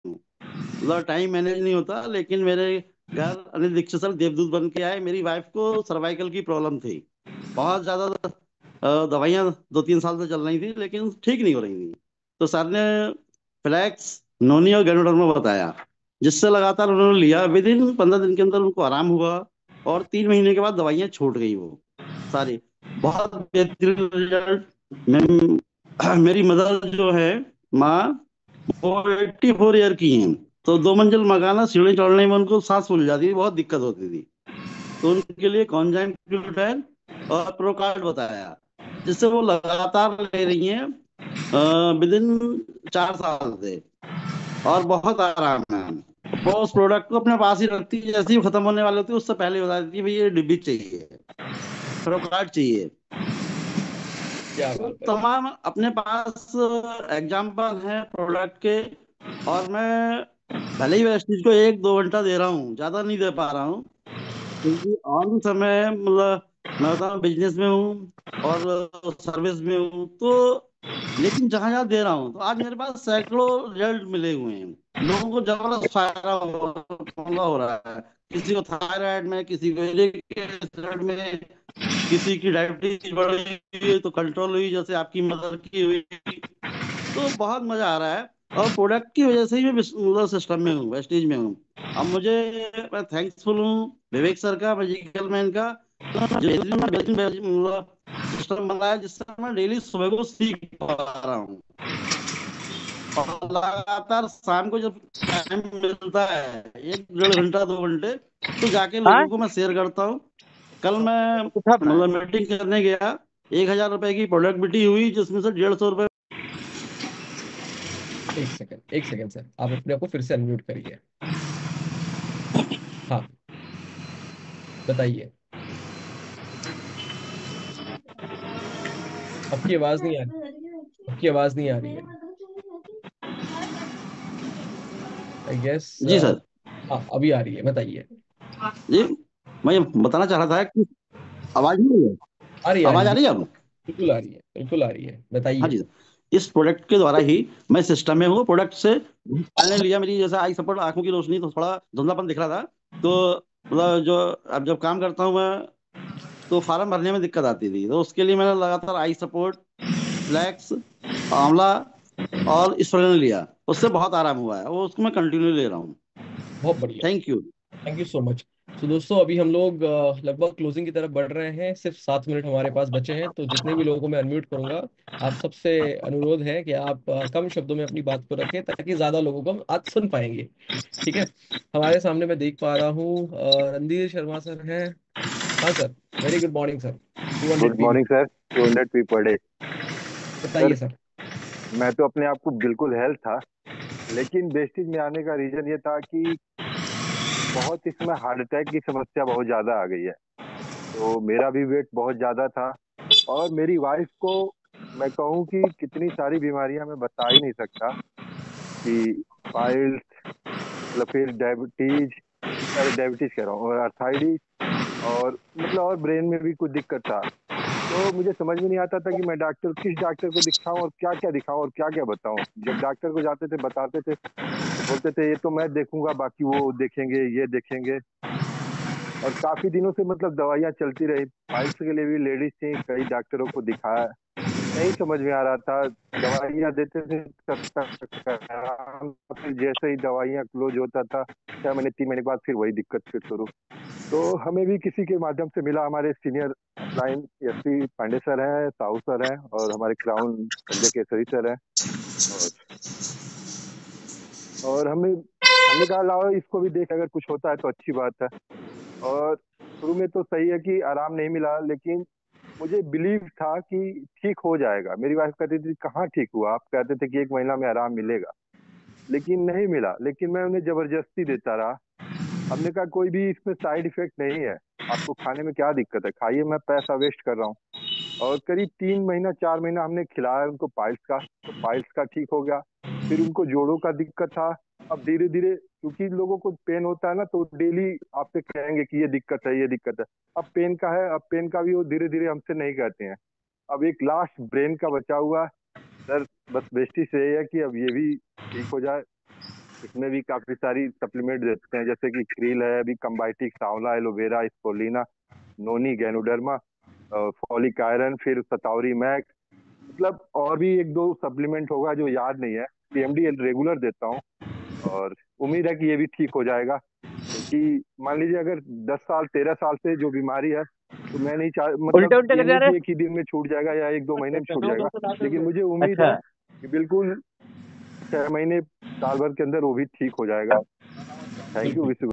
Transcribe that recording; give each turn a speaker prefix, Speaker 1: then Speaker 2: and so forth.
Speaker 1: हूँ। मतलब time manage नहीं होता, लेकिन मेरे घर अनिल दीक्षित सर देवदूत बन के आए। मेरी वाइफ को सर्वाइकल की प्रॉब्लम थी, बहुत ज्यादा। दवाइयाँ 2-3 साल से चल रही थी, लेकिन ठीक नहीं हो रही थी। तो सर ने फ्लैक्स, नोनी और गैनोडर्मा बताया, जिससे लगातार उन्होंने लिया। विद इन 15 दिन के अंदर उनको आराम हुआ, और 3 महीने के बाद दवाइयाँ छूट गई वो सारी। बहुत बेहतरीन रिजल्ट। मेरी मदर जो है, माँ, वो 84 ईयर की हैं। तो 2 मंजिल मकान है, सीढ़ी चढ़ने में उनको सांस फूल जाती थी, बहुत दिक्कत होती थी। तो उनके लिए कॉन्जाइम और प्रोकार्ड बताया, जिससे वो लगातार ले रही हैं विद इन 4 साल से, और बहुत आराम है। वो उस प्रोडक्ट को अपने पास ही रखती है, जैसे ही खत्म होने वाले होती है उससे पहले बता देती है, भाई ये डिब्बी चाहिए, प्रोकार्ड चाहिए।
Speaker 2: क्या
Speaker 1: तो
Speaker 2: बात है।
Speaker 1: तमाम अपने पास एग्जाम्पल हैं प्रोडक्ट के। और मैं भले ही वेस्टीज को 1-2 घंटा दे रहा हूँ, ज्यादा नहीं दे पा रहा हूँ, क्योंकि और भी समय, मतलब मैं बताऊँ, बिजनेस में हूँ और सर्विस में हूँ। तो लेकिन जहां जहां दे रहा हूँ, तो आज मेरे पास सैकड़ों रिजल्ट मिले हुए हैं। लोगों को जबरदस्त फायदा हो रहा है। किसी को थायराइड में, किसी को यूरिक एसिड में, किसी की डायबिटीज बढ़ी तो कंट्रोल हुई, जैसे आपकी मदर की हुई। तो बहुत मजा आ रहा है। और प्रोडक्ट की वजह से ही मैं मतलब सिस्टम में हूँ, वेस्टेज में हूँ। अब मुझे, मैं थैंक्सफुल हूँ विवेक सर का, मैजिकल मैन का, जो सिस्टम बनाया, जिससे मैं डेली सुबह को सीख पा रहा हूँ। और लगातार शाम को जब टाइम मिलता है, 1-1.5 घंटा 2 घंटे, तो जाके
Speaker 2: हाँ,
Speaker 1: लोगों को मैं शेयर करता हूँ। कल मैं
Speaker 2: उठा था।
Speaker 1: मतलब मीटिंग करने गया, 1,000 रुपए की प्रोडक्ट बिटी हुई, जिसमें से 150 रुपए।
Speaker 2: एक सेकंड, एक सेकंड सर, आप अपने आप को फिर से अनम्यूट करिए। हाँ, बताइए। आपकी आवाज नहीं आ रही। आपकी आवाज नहीं आ रही है। I guess.
Speaker 1: जी सर।
Speaker 2: हाँ, अभी आ रही है, बताइए।
Speaker 1: जी, मैं ये बताना चाह रहा था कि आवाज नहीं है।
Speaker 2: आ रही है, आ रही
Speaker 1: आवाज
Speaker 2: है,
Speaker 1: आ रही है अब?
Speaker 2: बिल्कुल आ रही है, बिल्कुल आ रही है,
Speaker 1: हाँ
Speaker 2: बताइए।
Speaker 1: जी। इस प्रोडक्ट के द्वारा ही मैं सिस्टम में हूँ। प्रोडक्ट से मैंने लिया, मेरी जैसे आई सपोर्ट, आंखों की रोशनी, तो थोड़ा धुंधलापन दिख रहा था। तो मतलब जो, अब जब काम करता हूँ मैं, तो फार्म भरने में दिक्कत आती थी, तो उसके लिए मैंने लगातार आई सपोर्ट, फ्लैक्स, आंवला और स्प्रेन लिया। उससे बहुत आराम हुआ है, वो उसको मैं कंटिन्यू ले रहा हूँ।
Speaker 2: बहुत बढ़िया।
Speaker 1: Thank you.
Speaker 2: Thank you so much. तो दोस्तों, अभी हम लोग लगभग क्लोजिंग की तरफ बढ़ रहे हैं। सिर्फ 7 मिनट हमारे पास बचे हैं, तो जितने भी लोगों को मैं अनम्यूट करूंगा, आप सबसे अनुरोध है कि आप कम शब्दों में अपनी बात को रखें, ताकि ज्यादा लोगों को हम आज सुन पाएंगे। ठीक है। हमारे सामने मैं देख पा रहा हूँ रणधीर शर्मा सर हैं। हाँ sir. Very good morning sir. 200
Speaker 3: good
Speaker 2: PV.
Speaker 3: Morning sir. 200 P per day.
Speaker 2: बताइए
Speaker 3: सर,
Speaker 2: सर।
Speaker 3: मैं तो अपने आप को बिल्कुल हेल्थ था, लेकिन वेस्टेज में आने का रीजन ये था कि बहुत इसमें हार्ट अटैक की समस्या बहुत ज्यादा आ गई है। तो मेरा भी वेट बहुत ज्यादा था, और मेरी वाइफ को मैं कहूँ कि कितनी सारी बीमारियां मैं बता ही नहीं सकता, कि पाइल्स, मतलब फिर डायबिटीज, अरे डायबिटीज कह रहा हूँ, और अर्थाइटिस, और मतलब और ब्रेन में भी कुछ दिक्कत था। तो मुझे समझ में नहीं आता था कि मैं डॉक्टर, किस डॉक्टर को दिखाऊं और क्या क्या दिखाऊं और क्या क्या बताऊं। जब डॉक्टर को जाते थे, बताते थे, तो बोलते थे ये तो मैं देखूंगा, बाकी वो देखेंगे, ये देखेंगे। और काफी दिनों से मतलब दवाइयां चलती रही, पाइल्स के लिए भी लेडीज थी, कई डॉक्टरों को दिखाया, नहीं समझ में आ रहा था। दवाइयां देते थे तब तक आराम, फिर जैसे ही दवाइयां क्लोज होता था, 6 महीने 3 महीने के बाद फिर वही दिक्कत फिर शुरू। तो हमें भी किसी के माध्यम से मिला, हमारे senior upline SP Pandey sir हैं, साहू सर हैं, और हमारे क्राउन संजय केसरी सर हैं। और हमें, हमने कहा लाओ इसको भी देख, अगर कुछ होता है तो अच्छी बात है। और शुरू में तो सही है कि आराम नहीं मिला, लेकिन मुझे बिलीव था कि ठीक हो जाएगा। मेरी वाइफ कहती थी कहाँ ठीक हुआ, आप कहते थे कि 1 महीना में आराम मिलेगा, लेकिन नहीं मिला। लेकिन मैं उन्हें जबरदस्ती देता रहा। हमने कहा कोई भी इसमें साइड इफेक्ट नहीं है, आपको खाने में क्या दिक्कत है, खाइए, मैं पैसा वेस्ट कर रहा हूँ। और करीब 3 महीना 4 महीना हमने खिलाया उनको पाइल्स का, तो पाइल्स का ठीक हो गया। फिर उनको जोड़ों का दिक्कत था। अब धीरे धीरे, क्योंकि लोगों को पेन होता है ना, तो डेली आपसे कहेंगे कि ये दिक्कत है, ये दिक्कत है। अब पेन का है, अब पेन का भी वो धीरे धीरे हमसे नहीं कहते हैं। अब एक लास्ट ब्रेन का बचा हुआ है। सर, बस बेस्टी से ये है कि अब ये भी ठीक हो जाए, इसमें भी काफी सारी सप्लीमेंट देते हैं, जैसे कि क्रील है, अभी कंबाइटिक, आंवला, एलोवेरा, स्पोलिना, नोनी, गैनोडर्मा, फॉलिक आयरन, फिर सतावरी मैक्स, मतलब और भी एक दो सप्लीमेंट होगा जो याद नहीं है। पीएमडी रेगुलर देता हूँ, और उम्मीद है कि ये भी ठीक हो जाएगा, क्योंकि मान लीजिए अगर 10 साल 13 साल से जो बीमारी है, तो मैं नहीं चाह,
Speaker 4: उल्टे
Speaker 3: मतलब
Speaker 4: उल्टे
Speaker 3: ये
Speaker 4: कर जा
Speaker 3: नहीं
Speaker 4: रहे
Speaker 3: कि एक ही दिन में छूट जाएगा या 1-2 महीने में छूट जाएगा, लेकिन मुझे
Speaker 4: हैं।
Speaker 3: उम्मीद है
Speaker 4: अच्छा।
Speaker 3: कि बिल्कुल 6 महीने, साल भर के अंदर वो भी ठीक हो जाएगा। Thank you Vishu.